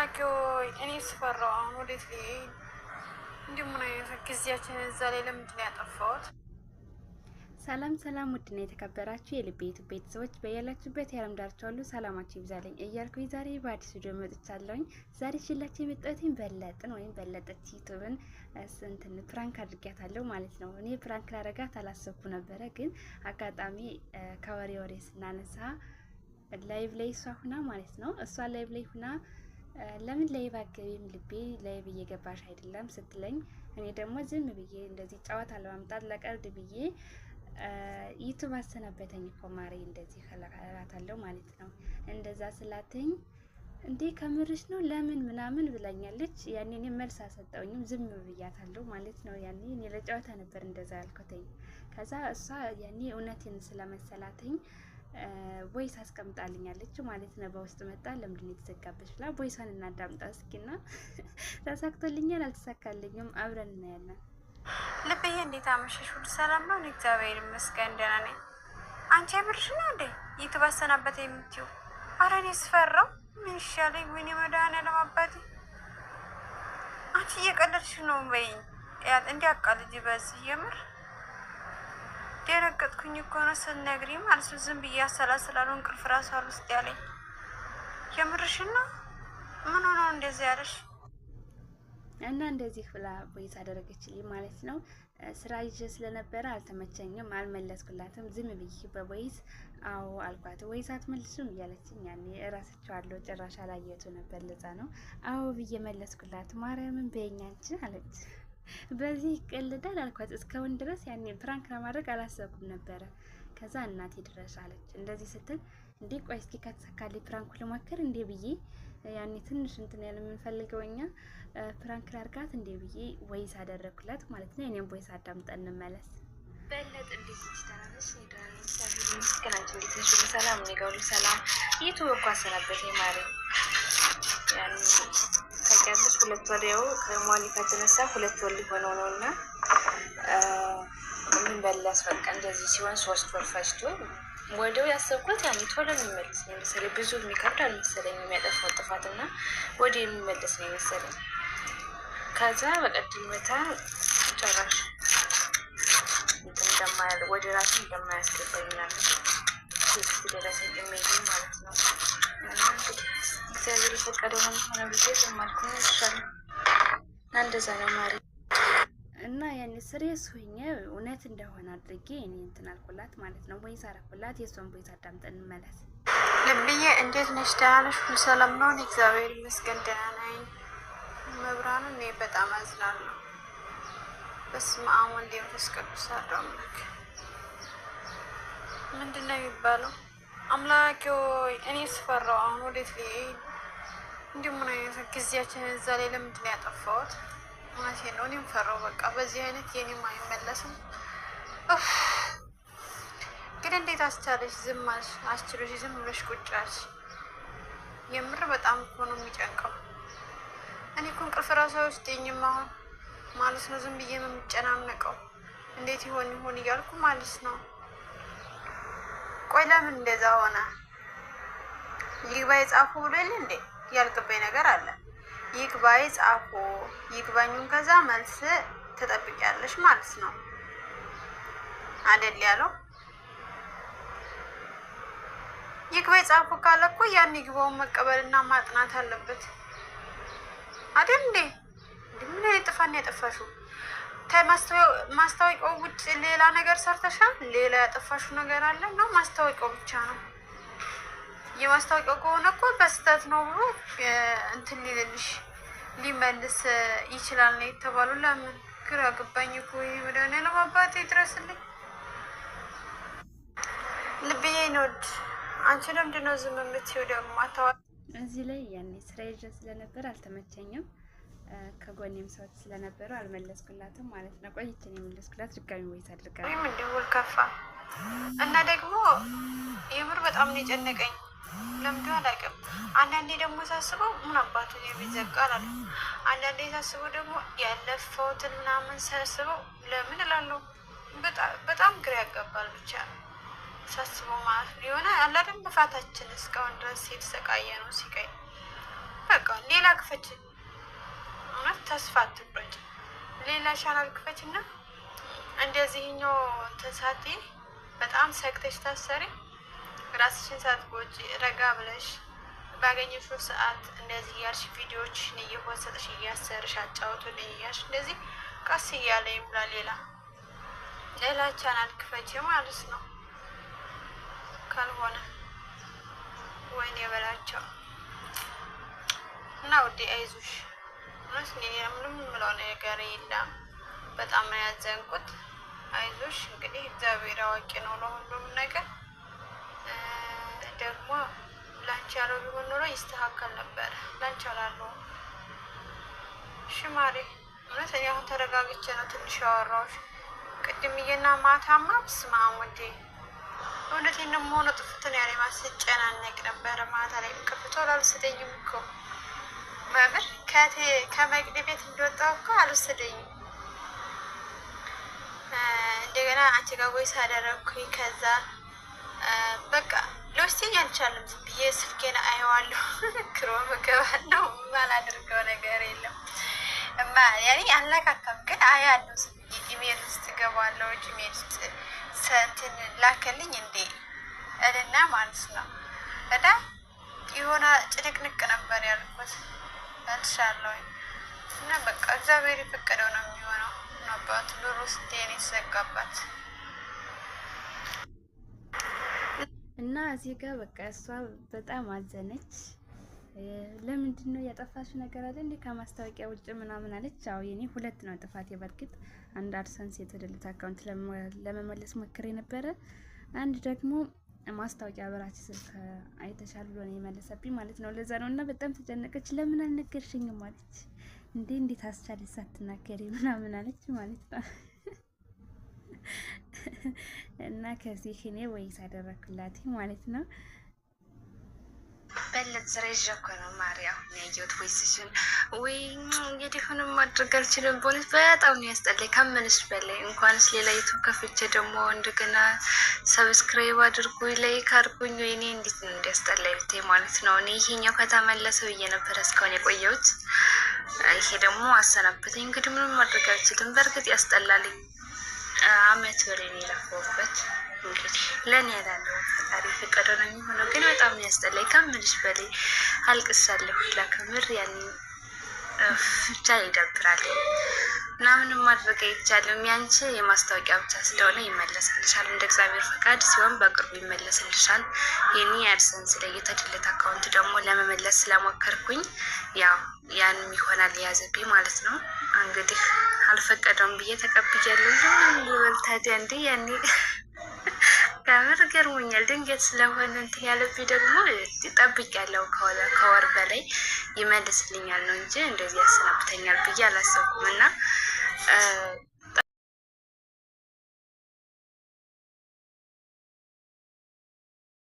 አምላኬ ሆይ እኔ ስፈራው አሁን ወዴት ልሄድ? እንዲሁ ምን አይነት ጊዜያችንን እዛ ላይ ለምንድን ነው ያጠፋሁት? ሰላም ሰላም፣ ውድና የተከበራችሁ የልቤ ዩቲዩብ ቤተሰቦች በያላችሁበት የዓለም ዳርቻ ሁሉ ሰላማችሁ ይብዛልኝ እያልኩኝ ዛሬ በአዲስ ቪዲዮ መጥቻለሁኝ። ዛሬ ይዤላችሁ የመጣሁት በለጥን ወይም በለጠች ዩቲዩብን እንትን ፕራንክ አድርጊያታለሁ ማለት ነው። እኔ ፕራንክ ላደርጋት አላሰብኩ ነበረ፣ ግን አጋጣሚ ከወሬ ወሬ ስናነሳ ላይቭ ላይ እሷ ሁና ማለት ነው እሷ ላይቭ ላይ ሁና ለምን ላይቭ አገቢም ልቤ ላይቭ እየገባሽ አይደለም ስትለኝ፣ እኔ ደግሞ ዝም ብዬ እንደዚህ ጨዋታ ለማምጣት ለቀልድ ብዬ ዩቱብ አሰናበተኝ እኮ ማሬ እንደዚህ እላታለሁ ማለት ነው። እንደዛ ስላተኝ እንዴ ከምርሽ ነው ለምን ምናምን ብላኛለች። ያኔ እኔ መልስ አልሰጠሁኝም፣ ዝም ብያታለሁ ማለት ነው። ያኔ እኔ ለጨዋታ ነበር እንደዛ ያልኩትኝ። ከዛ እሷ ያኔ እውነቴን ስለመሰላተኝ ቮይስ አስቀምጣልኛለች ማለት ነው። በውስጥ መጣ ለምንድን ነው የተዘጋበች ብላ ቮይሷን እናዳምጣ እስኪና ተሳክቶልኛል አልተሳካልኝም አብረን እናያለን። ልብዬ እንዴት አመሸሽ? ሁሉ ሰላም ነው? እግዚአብሔር ይመስገን ደህና ነኝ። አንቺ የምርሽ ነው እንዴ ዩቱብ አሰናበተ የምትይው? ኧረ እኔ ስፈራው ምን ይሻለኝ? ወይኔ መድኃኒዓለም አባቴ፣ አንቺ እየቀለድሽ ነው በይኝ። እንዲያቃልጅ በዚህ የምር ደነገጥኩኝ እኮ ነው ስትነግሪኝ ማለት ነው። ዝም ብዬ አሰላስላለሁ፣ እንቅልፍ ራሱ አልወስድ ያለኝ። የምርሽን ነው? ምን ሆኖ እንደዚህ ያለሽ? እና እንደዚህ ብላ ቮይስ አደረገችልኝ ማለት ነው። ስራ ይዤ ስለነበረ አልተመቸኝም፣ አልመለስኩላትም። ዝም ብዬ በቮይስ አዎ አልኳት። ቮይስ አትመልሱም እያለችኝ ያኔ እራሳቸዋለሁ ጭራሽ አላየቱ ነበር። ለዛ ነው አዎ ብዬ መለስኩላት። ማርያምን በኛንቺ አለች። በዚህ ይቀልዳል አልኳት። እስካሁን ድረስ ያኔ ፕራንክ ለማድረግ አላሰብኩም ነበረ። ከዛ እናቴ ድረስ አለች። እንደዚህ ስትል እንዴ ቆይ እስኪ ከተሳካልኝ ፕራንኩ ልሞክር እንዴ ብዬ ያኔ ትንሽ እንትን ያለ የምንፈልገው እኛ ፕራንክ ላርጋት እንዴ ብዬ ቮይስ አደረኩላት ማለት ነው። እኔም ቮይስ አዳምጠን እንመለስ። በለጥ እንዴት ይችላልሽ? ይዳን ሰላም እንዴት ነሽ? ሰላም ነው ጋር ሰላም ዩቲዩብ እኮ አሰናበተ ማለት ያኔ ታውቂያለሽ፣ ሁለት ወር ያው ከሟሊካ ተነሳ ሁለት ወር ሊሆነው ነውና ምን በላስ በቃ እንደዚህ ሲሆን 3 ወር ፈጅቶ ወደው ያሰብኩት ያኔ ቶሎ የሚመለስ ነው መሰለኝ። ብዙ የሚከብድ አልመሰለኝ የሚያጠፋው ጥፋትና ወደ የሚመለስ ነው መሰለኝ። ከዛ በቀድም መታ ጨራሽ እንደማያል ወደ ራሱ እንደማያስገባኝ ምናምን ቴክስት ደረሰኝ ኢሜል ማለት ነው። እግዚአብሔር የፈቀደው ነው ሆነ ብዬ ዘማልኩኝ ይሻላል። እንደዛ ነው ማሪ እና ያን ስሬስ ሆኜ እውነት እንደሆነ አድርጌ እኔ እንትን አልኩላት ማለት ነው። ቮይስ አረኩላት። የሷን ቮይስ አዳምጠን እንመለስ። ልብዬ እንዴት ነሽ? ደህና ነሽ? ሁሉ ሰላም ነው? እግዚአብሔር ይመስገን ደህና ነኝ። መብራኑ እኔ በጣም አዝናለሁ። በስመ አብ ወወልድ ወመንፈስ ቅዱስ አሐዱ አምላክ። ምንድን ነው የሚባለው? አምላኬ ሆይ እኔ ስፈራው አሁን ወዴት ልሄድ? እንዲሁ ምን አይነት ጊዜያችንን እዛ ላይ ለምንድን ነው ያጠፋሁት? እውነቴን ነው እኔም ፈራው። በቃ በዚህ አይነት የኔም አይመለስም። ግን እንዴት አስቻለሽ? ዝም አልሽ? አስችሎሽ ዝም ብለሽ ቁጭ አልሽ? የምር በጣም እኮ ነው የሚጨንቀው። እኔ እኮ እንቅልፍ ራሱ አይወስደኝም አሁን ማለት ነው። ዝም ብዬ ነው የምጨናነቀው። እንዴት ይሆን እያልኩ ማለት ነው። ቆይ ለምን እንደዛ ሆነ? ይግባኝ ጻፉ ብሎ የለ እንዴ? ያልገባኝ ነገር አለ። ይግባኝ ጻፉ፣ ይግባኙን ከዛ መልስ ትጠብቂያለሽ ማለት ነው አይደል ያለው? ይግባኝ ጻፉ ካለ እኮ ያን ይግባውን መቀበልና ማጥናት አለበት አይደል እንዴ? ምን አይነት ጥፋት ያጠፋሽው? ማስታወቂያው ውጭ ሌላ ነገር ሰርተሻል? ሌላ ያጠፋሽው ነገር አለ ነው? ማስታወቂያው ብቻ ነው? የማስታወቂያው ከሆነ እኮ በስተት ነው ብሎ እንትን ሊመልስ ይችላል ነው የተባሉ። ለምን ግራ ገባኝ እኮ መድኃኒዓለም አባቴ ድረስልኝ። ልብዬ ነውድ አንቺ ለምንድን ነው ዝም የምትይው? ደግሞ እዚህ ላይ ያኔ ስራ ይዤ ስለነበር አልተመቸኝም። ከጎኔም ሰዎች ስለነበሩ አልመለስኩላትም ማለት ነው። ቆይቼን የመለስኩላት ድጋሚ ቮይስ አድርጋለሁ። ወይም እንደውል ከፋ እና ደግሞ የምር በጣም ነው የጨነቀኝ። ለምንድን አላውቅም። አንዳንዴ ደግሞ ሳስበው ምን አባቱን የሚዘጋ አላለ። አንዳንዴ ሳስበው ደግሞ ያለፈውትን ምናምን ሳስበው ለምን እላለሁ። በጣም ግራ ያጋባል። ብቻ ሳስበው ማለት ነው የሆነ አላደም ልፋታችን እስካሁን ድረስ የተሰቃየ ነው ሲቀይ በቃ ሌላ ክፈች፣ እውነት ተስፋ አትቁረጭ። ሌላ ቻናል ክፈችና እንደዚህኛው ተሳቴ በጣም ሰግተሽ ታሰሪ። ራስሽን ሳትጎጂ ረጋ ብለሽ ባገኘሽው ሰዓት እንደዚህ እያልሽ ቪዲዮዎችሽን እየወሰጥሽ እያሰርሽ አጫውቱን እያልሽ እንደዚህ ቀስ እያለ ይብላ። ሌላ ቻናል ክፈች ማለት ነው። ካልሆነ ወይኔ በላቸው እና ውዴ አይዞሽ። ምንም የምለው ነገር የለም። በጣም ነው ያዘንኩት። አይዞሽ እንግዲህ እግዚአብሔር አዋቂ ነው ለሁሉም ነገር። ደግሞ ላንቺ ያለው ቢሆን ኖሮ ይስተካከል ነበር። ላንቺ ያላለው ሽማሬ እውነት እኔ አሁን ተረጋግቼ ነው ትንሽ ያወራሁሽ። ቅድምዬና ማታማ ብስማ ወዴ እውነቴን ነው መሆኑ ጥፍትን ያለ ማስጨናነቅ ነበረ። ማታ ላይ ከፍቶ አልወሰደኝም እኮ መምር ከመቅድ ቤት እንደወጣሁ እኮ አልወሰደኝም። እንደገና አንቺ ጋር ወይስ አደረግኩኝ። ከዛ በቃ ልወስደኝ አልቻለም። ዝም ብዬ ስልኬን አየዋለሁ። ክሮም እገባለሁ። ማላደርገው ነገር የለም ያኔ አላካካም፣ ግን አያለሁ። ዝም ብዬ ኢሜል ውስጥ እገባለሁ። ጂሜል ውስጥ እንትን ላከልኝ እንዴ እልና ማለት ነው። እና የሆነ ጭንቅንቅ ነበር ያልኩት መልሻለሁ። እና በቃ እግዚአብሔር የፈቀደው ነው የሚሆነው። ነባት ኑሮ ስቴን የተዘጋባት እና እዚህ ጋር በቃ እሷ በጣም አዘነች። ለምንድን ነው ያጠፋሽው ነገር አለ እንዴ ከማስታወቂያ ውጭ ምናምን አለች። አዎ የኔ ሁለት ነው ጥፋቴ። በርግጥ አንድ አድሰንስ የተደለተ አካውንት ለመመለስ ሞክሬ ነበረ። አንድ ደግሞ ማስታወቂያ በራሴ ስልክ አይተሻል ብሎ ነው የመለሰብኝ ማለት ነው። ለዛ ነው እና በጣም ተጨነቀች። ለምን አልነገርሽኝም አለች። እንዴት አስቻለሽ ሳትናገሪ ምናምን አለች ማለት ነው። እና ከዚህ እኔ ወይስ አደረኩላት ማለት ነው። በለት ስራ ይዤ እኮ ነው ማርያም ያየሁት ወይስሽን ወይ እንግዲህ ሆነ ማድረግ አልችልም። ቦነስ በጣም ነው ያስጠላኝ ከምንስ በላይ። እንኳንስ ሌላ ዩቱብ ከፍቼ ደግሞ እንደገና ሰብስክራይብ አድርጉኝ ላይክ አድርጉኝ። ወይኔ እንዴት ነው እንዲያስጠላኝ ብታይ ማለት ነው። እኔ ይሄኛው ከተመለሰው እየነበረ እስካሁን የቆየሁት ይሄ ደግሞ አሰናበተኝ። እንግዲህ ምንም ማድረግ አልችልም። በእርግጥ ያስጠላልኝ። አመት በላይ ነው የለፈውበት። እንግዲህ ለኔ ያለው ፈጣሪ ፈቀደው ነው የሚሆነው። ግን በጣም ያስጠላኝ ከምንሽ በላይ አልቅሳለሁ። ለከምር ያኔ ብቻ ይደብራል እና ምንም ማድረግ አይቻልም። ያንቺ የማስታወቂያ ብቻ ስለሆነ ይመለስልሻል። እንደ እግዚአብሔር ፈቃድ ሲሆን በቅርቡ ይመለስልሻል። የኔ አድሰንስ ላይ የተደለተ አካውንት ደግሞ ለመመለስ ስለሞከርኩኝ ያው ያንም ይሆናል የያዘብኝ ማለት ነው። እንግዲህ አልፈቀደውም ብዬ ተቀብያለሁ። ታዲያ እንዴ ያኔ ከምር ገርሞኛል። ድንገት ስለሆነ እንትን ያለብኝ ደግሞ ጠብቄያለሁ። ከወር በላይ ይመልስልኛል ነው እንጂ እንደዚህ ያሰናብተኛል ብዬ አላሰብኩም። እና